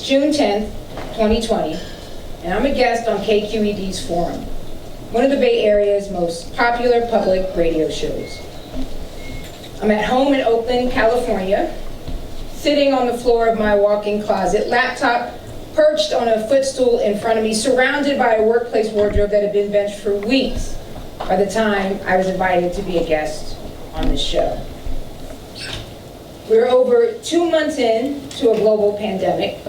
June 10th, 2020, and I'm a guest on KQED's Forum, one of the Bay Area's most popular public radio shows. I'm at home in Oakland, California, sitting on the floor of my walk-in closet, laptop perched on a footstool in front of me, surrounded by a workplace wardrobe that had been benched for weeks by the time I was invited to be a guest on this show. We're over 2 months into a global pandemic,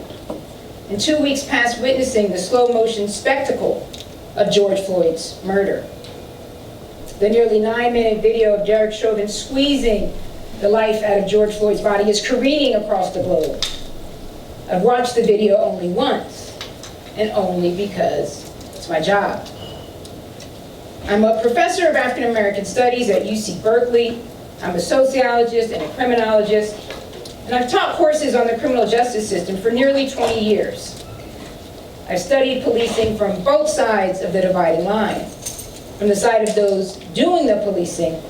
and 2 weeks past witnessing the slow-motion spectacle of George Floyd's murder. The nearly 9-minute video of Derek Chauvin squeezing the life out of George Floyd's body is careening across the globe. I've watched the video only once, and only because it's my job. I'm a professor of African American Studies at UC Berkeley. I'm a sociologist and a criminologist, and I've taught courses on the criminal justice system for nearly 20 years. I've studied policing from both sides of the dividing line, from the side of those doing the policing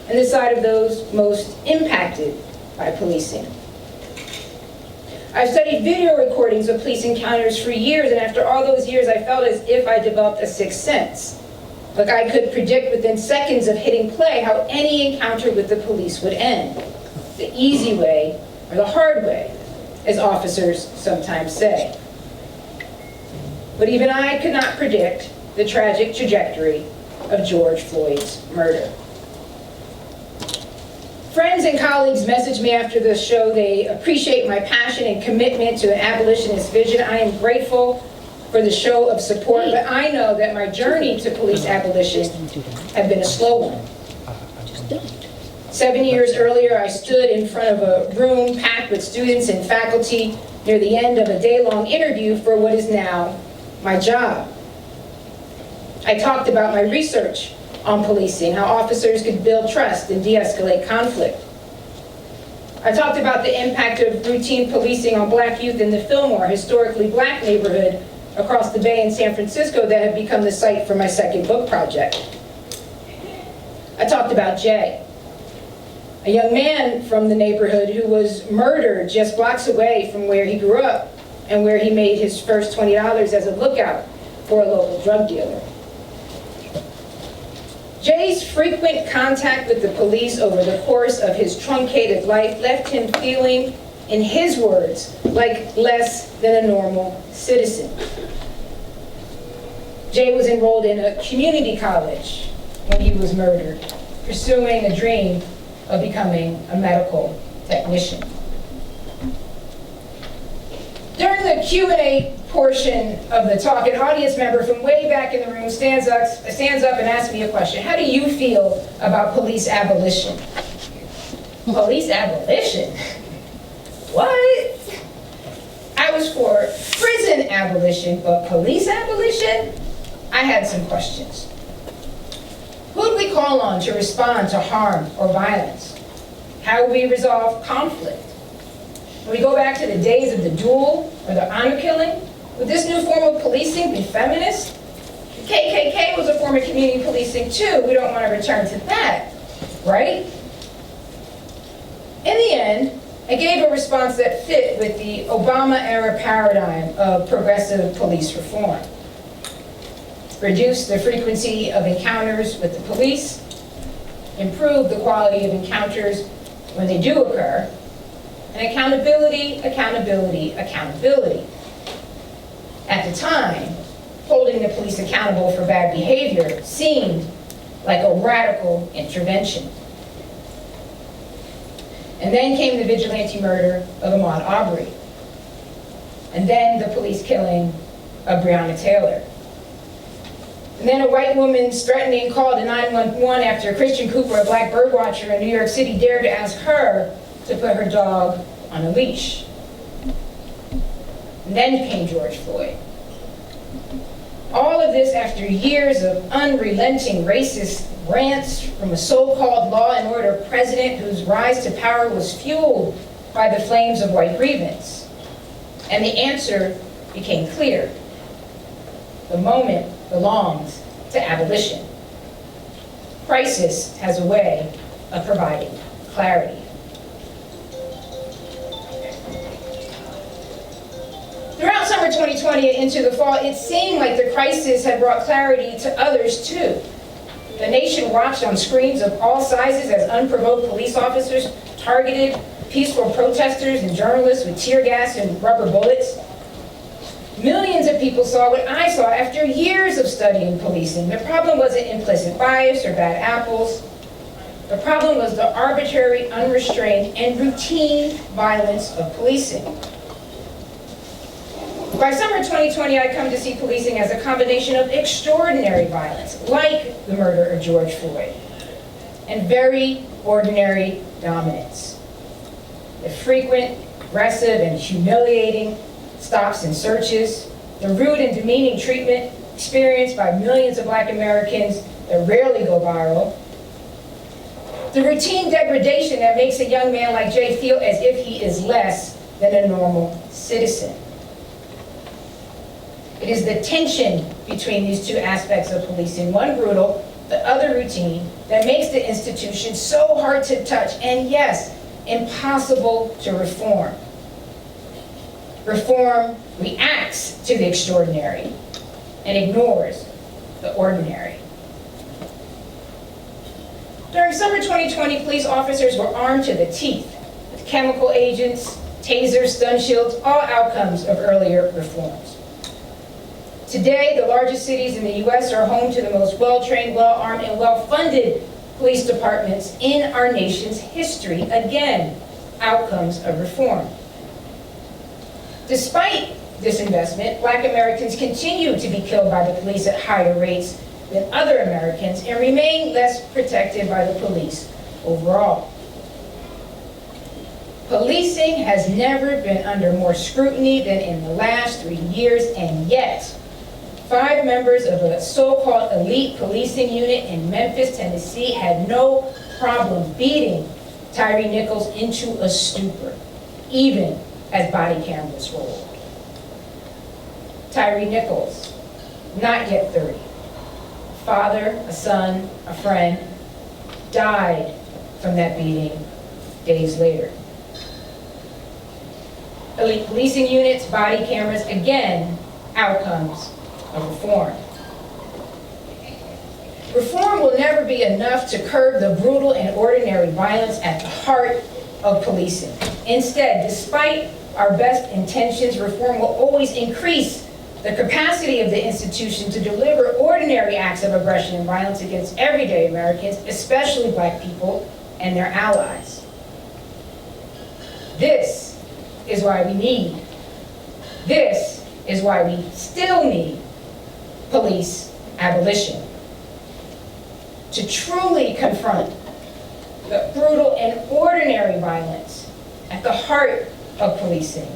and the side of those most impacted by policing. I've studied video recordings of police encounters for years, and after all those years, I felt as if I developed a sixth sense. Like I could predict within seconds of hitting play how any encounter with the police would end. The easy way or the hard way, as officers sometimes say. But even I could not predict the tragic trajectory of George Floyd's murder. Friends and colleagues messaged me after the show. They appreciate my passion and commitment to an abolitionist vision. I am grateful for the show of support, but I know that my journey to police abolition had been a slow one. 7 years earlier, I stood in front of a room packed with students and faculty near the end of a day-long interview for what is now my job. I talked about my research on policing, how officers could build trust and de-escalate conflict. I talked about the impact of routine policing on Black youth in the Fillmore, historically Black neighborhood across the Bay in San Francisco that had become the site for my second book project. I talked about Jay, a young man from the neighborhood who was murdered just blocks away from where he grew up and where he made his first $20 as a lookout for a local drug dealer. Jay's frequent contact with the police over the course of his truncated life left him feeling, in his words, like less than a normal citizen. Jay was enrolled in a community college when he was murdered, pursuing a dream of becoming a medical technician. During the Q&A portion of the talk, an audience member from way back in the room stands up and asks me a question. How do you feel about police abolition? Police abolition? What? I was for prison abolition, but police abolition? I had some questions. Who'd we call on to respond to harm or violence? How would we resolve conflict? Would we go back to the days of the duel or the honor killing? Would this new form of policing be feminist? The KKK was a form of community policing too. We don't want to return to that, right? In the end, I gave a response that fit with the Obama-era paradigm of progressive police reform. Reduce the frequency of encounters with the police, improve the quality of encounters when they do occur, and accountability, accountability, accountability. At the time, holding the police accountable for bad behavior seemed like a radical intervention. And then came the vigilante murder of Ahmaud Arbery. And then the police killing of Breonna Taylor. And then a white woman's threatening call to 911 after Christian Cooper, a Black bird watcher in New York City, dared to ask her to put her dog on a leash. And then came George Floyd. All of this after years of unrelenting racist rants from a so-called law and order president whose rise to power was fueled by the flames of white grievance. And the answer became clear. The moment belongs to abolition. Crisis has a way of providing clarity. 2020 and into the fall, it seemed like the crisis had brought clarity to others too. The nation watched on screens of all sizes as unprovoked police officers targeted peaceful protesters and journalists with tear gas and rubber bullets. Millions of people saw what I saw after years of studying policing. The problem wasn't implicit bias or bad apples. The problem was the arbitrary, unrestrained, and routine violence of policing. By summer 2020, I come to see policing as a combination of extraordinary violence, like the murder of George Floyd, and very ordinary dominance. The frequent, aggressive, and humiliating stops and searches, the rude and demeaning treatment experienced by millions of Black Americans that rarely go viral, the routine degradation that makes a young man like Jay feel as if he is less than a normal citizen. It is the tension between these two aspects of policing, one brutal, the other routine, that makes the institution so hard to touch and, yes, impossible to reform. Reform reacts to the extraordinary and ignores the ordinary. During summer 2020, police officers were armed to the teeth with chemical agents, tasers, stun shields, all outcomes of earlier reforms. Today, the largest cities in the U.S. are home to the most well-trained, well-armed, and well-funded police departments in our nation's history. Again, outcomes of reform. Despite this investment, Black Americans continue to be killed by the police at higher rates than other Americans and remain less protected by the police overall. Policing has never been under more scrutiny than in the last 3 years, and yet 5 members of a so-called elite policing unit in Memphis, Tennessee had no problem beating Tyree Nichols into a stupor, even as body cameras rolled. Tyree Nichols, not yet 30, a father, a son, a friend, died from that beating days later. Elite policing units, body cameras, again, outcomes of reform. Reform will never be enough to curb the brutal and ordinary violence at the heart of policing. Instead, despite our best intentions, reform will always increase the capacity of the institution to deliver ordinary acts of aggression and violence against everyday Americans, especially Black people and their allies. This is why we still need police abolition. To truly confront the brutal and ordinary violence at the heart of policing,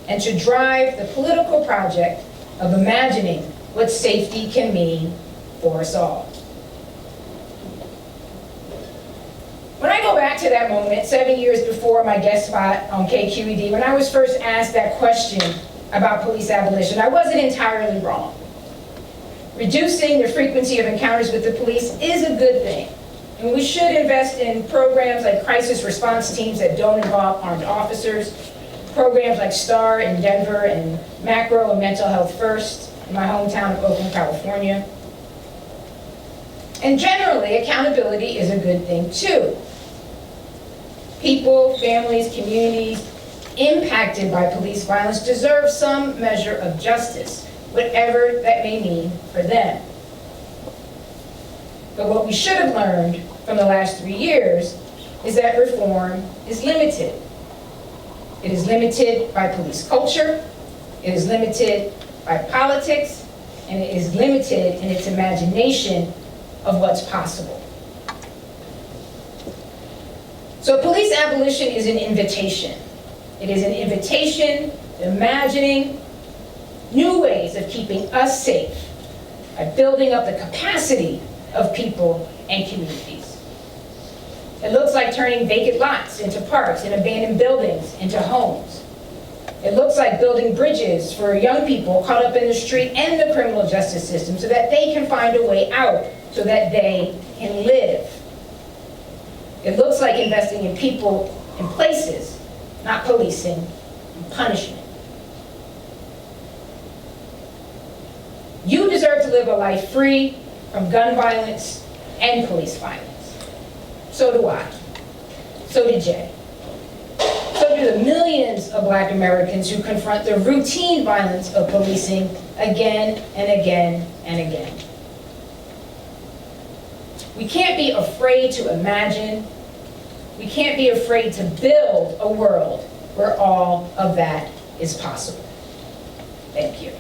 and to drive the political project of imagining what safety can mean for us all. When I go back to that moment, 7 years before my guest spot on KQED, when I was first asked that question about police abolition, I wasn't entirely wrong. Reducing the frequency of encounters with the police is a good thing, and we should invest in programs like crisis response teams that don't involve armed officers, programs like STAR in Denver and Macro and Mental Health First in my hometown of Oakland, California. And generally, accountability is a good thing too. People, families, communities impacted by police violence deserve some measure of justice, whatever that may mean for them. But what we should have learned from the last 3 years is that reform is limited. It is limited by police culture, it is limited by politics, and it is limited in its imagination of what's possible. So police abolition is an invitation. It is an invitation to imagining new ways of keeping us safe by building up the capacity of people and communities. It looks like turning vacant lots into parks and abandoned buildings into homes. It looks like building bridges for young people caught up in the street and the criminal justice system so that they can find a way out, so that they can live. It looks like investing in people and places, not policing and punishment. live a life free from gun violence and police violence. So do I. So did Jay. So do the millions of Black Americans who confront the routine violence of policing again and again and again. We can't be afraid to imagine. We can't be afraid to build a world where all of that is possible. Thank you.